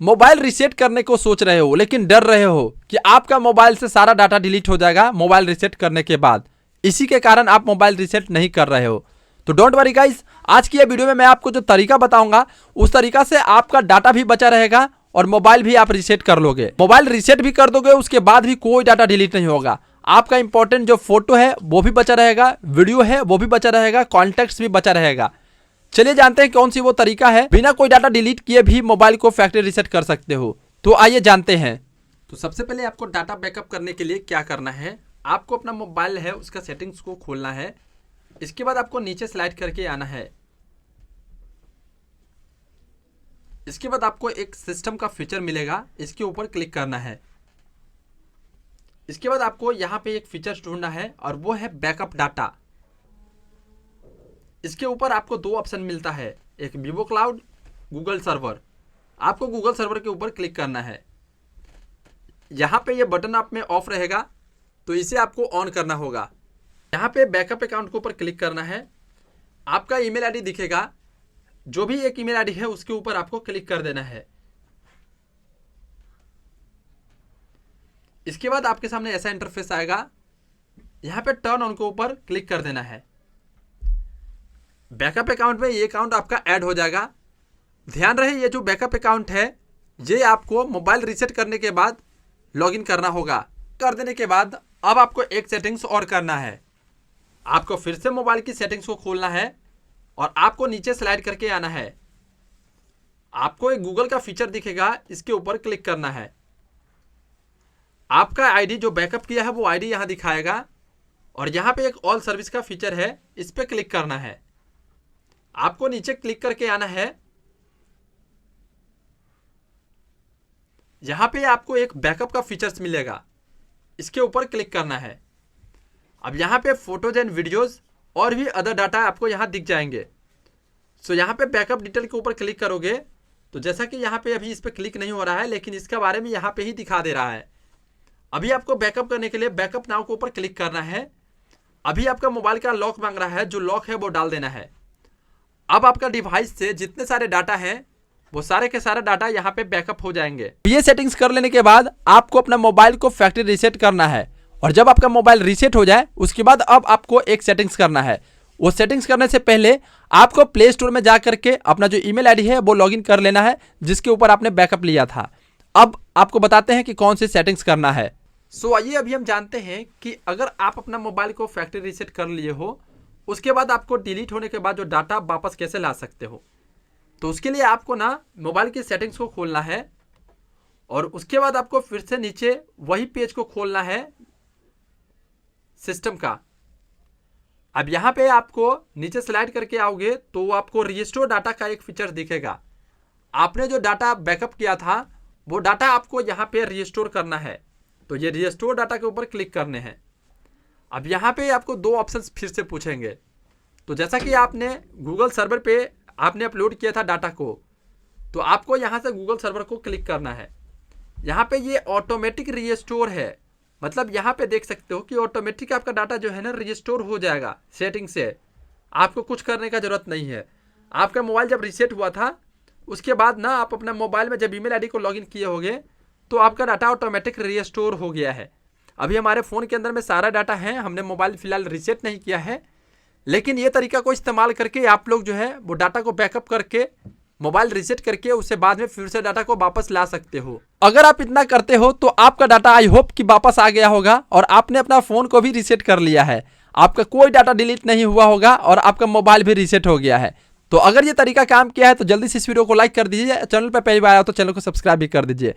Mobile reset करने को सोच रहे हो लेकिन डर रहे हो कि आपका मोबाइल से सारा डाटा डिलीट हो जाएगा मोबाइल रीसेट करने के बाद, इसी के कारण आप मोबाइल रीसेट नहीं कर रहे हो, तो डोंट वरी गाइस, आज की ये वीडियो में मैं आपको जो तरीका बताऊंगा उस तरीका से आपका डाटा भी बचा रहेगा और मोबाइल भी आप रीसेट कर लोगे। मोबाइल रीसेट भी कर दोगे उसके बाद भी कोई डाटा डिलीट नहीं होगा। आपका इंपॉर्टेंट जो फोटो है वो भी बचा रहेगा, वीडियो है वो भी बचा रहेगा, कॉन्टेक्ट्स भी बचा रहेगा। चलिए जानते हैं कौन सी वो तरीका है बिना कोई डाटा डिलीट किए भी मोबाइल को फैक्ट्री रीसेट कर सकते हो। तो आइए जानते हैं। तो सबसे पहले आपको डाटा बैकअप करने के लिए क्या करना है, आपको अपना मोबाइल है उसका सेटिंग्स को खोलना है। इसके बाद आपको नीचे स्लाइड करके आना है। इसके बाद आपको एक सिस्टम का फीचर मिलेगा, इसके ऊपर क्लिक करना है। इसके बाद आपको यहाँ पे एक फीचर ढूंढना है और वो है बैकअप डाटा। इसके ऊपर आपको दो ऑप्शन मिलता है, एक वीवो क्लाउड, गूगल सर्वर। आपको गूगल सर्वर के ऊपर क्लिक करना है। यहाँ पे ये बटन आप में ऑफ रहेगा तो इसे आपको ऑन करना होगा। यहाँ पे बैकअप अकाउंट के ऊपर क्लिक करना है। आपका ईमेल आईडी दिखेगा, जो भी एक ईमेल आईडी है उसके ऊपर आपको क्लिक कर देना है। इसके बाद आपके सामने ऐसा इंटरफेस आएगा, यहाँ पे टर्न ऑन के ऊपर क्लिक कर देना है। बैकअप अकाउंट में ये अकाउंट आपका ऐड हो जाएगा। ध्यान रहे ये जो बैकअप अकाउंट है ये आपको मोबाइल रीसेट करने के बाद लॉगिन करना होगा। कर देने के बाद अब आपको एक सेटिंग्स और करना है। आपको फिर से मोबाइल की सेटिंग्स को खोलना है और आपको नीचे स्लाइड करके आना है। आपको एक गूगल का फीचर दिखेगा, इसके ऊपर क्लिक करना है। आपका आईडी जो बैकअप किया है वो आईडी यहां दिखाएगा और यहां पे एक ऑल सर्विस का फीचर है, इस पे क्लिक करना है। आपको नीचे क्लिक करके आना है। यहां पे आपको एक बैकअप का फीचर्स मिलेगा, इसके ऊपर क्लिक करना है। अब यहां पे फोटोज एंड वीडियोज और भी अदर डाटा आपको यहां दिख जाएंगे। सो यहां पे बैकअप डिटेल के ऊपर क्लिक करोगे तो जैसा कि यहां पे अभी इस पे क्लिक नहीं हो रहा है लेकिन इसके बारे में यहां पे ही दिखा दे रहा है। अभी आपको बैकअप करने के लिए बैकअप नाउ के ऊपर क्लिक करना है। अभी आपका मोबाइल का लॉक मांग रहा है, जो लॉक है वो डाल देना है। अब आपका डिवाइस से जितने सारे डाटा हैं वो सारे के सारे डाटा यहाँ पे बैकअप हो जाएंगे। ये सेटिंग्स कर लेने के बाद आपको अपना मोबाइल को फैक्ट्री रीसेट करना है और जब आपका मोबाइल रीसेट हो जाए उसके बाद अब आपको एक सेटिंग्स करना है। वो सेटिंग्स करने से पहले आपको प्ले स्टोर में जा करके अपना जो ईमेल आईडी है वो लॉगिन कर लेना है जिसके ऊपर आपने बैकअप लिया था। अब आपको बताते हैं कि कौन सी सेटिंग्स करना है। सो आइए अभी हम जानते हैं कि अगर आप अपना मोबाइल को फैक्ट्री रीसेट कर लिए हो उसके बाद आपको डिलीट होने के बाद जो डाटा वापस कैसे ला सकते हो। तो उसके लिए आपको ना मोबाइल की सेटिंग्स को खोलना है और उसके बाद आपको फिर से नीचे वही पेज को खोलना है सिस्टम का। अब यहाँ पे आपको नीचे स्लाइड करके आओगे तो आपको रिस्टोर डाटा का एक फीचर दिखेगा। आपने जो डाटा बैकअप किया था वो डाटा आपको यहाँ पे रिस्टोर करना है, तो ये रिस्टोर डाटा के ऊपर क्लिक करने हैं। अब यहाँ पे आपको दो ऑप्शंस फिर से पूछेंगे। तो जैसा कि आपने गूगल सर्वर पे आपने अपलोड किया था डाटा को, तो आपको यहाँ से गूगल सर्वर को क्लिक करना है। यहाँ पे ये ऑटोमेटिक रिस्टोर है, मतलब यहाँ पे देख सकते हो कि ऑटोमेटिक आपका डाटा जो है ना रिस्टोर हो जाएगा सेटिंग से। आपको कुछ करने का जरूरत नहीं है। आपका मोबाइल जब रीसेट हुआ था उसके बाद ना आप अपना मोबाइल में जब ईमेल आईडी को लॉगिन किए होंगे तो आपका डाटा ऑटोमेटिक रिस्टोर हो गया है। अभी हमारे फ़ोन के अंदर में सारा डाटा है, हमने मोबाइल फिलहाल रीसेट नहीं किया है, लेकिन ये तरीका को इस्तेमाल करके आप लोग जो है वो डाटा को बैकअप करके मोबाइल रीसेट करके उससे बाद में फिर से डाटा को वापस ला सकते हो। अगर आप इतना करते हो तो आपका डाटा आई होप कि वापस आ गया होगा और आपने अपना फ़ोन को भी रीसेट कर लिया है। आपका कोई डाटा डिलीट नहीं हुआ होगा और आपका मोबाइल भी रीसेट हो गया है। तो अगर ये तरीका काम किया है तो जल्दी से इस वीडियो को लाइक कर दीजिए। चैनल पर पहली बार आया तो चैनल को सब्सक्राइब भी कर दीजिए।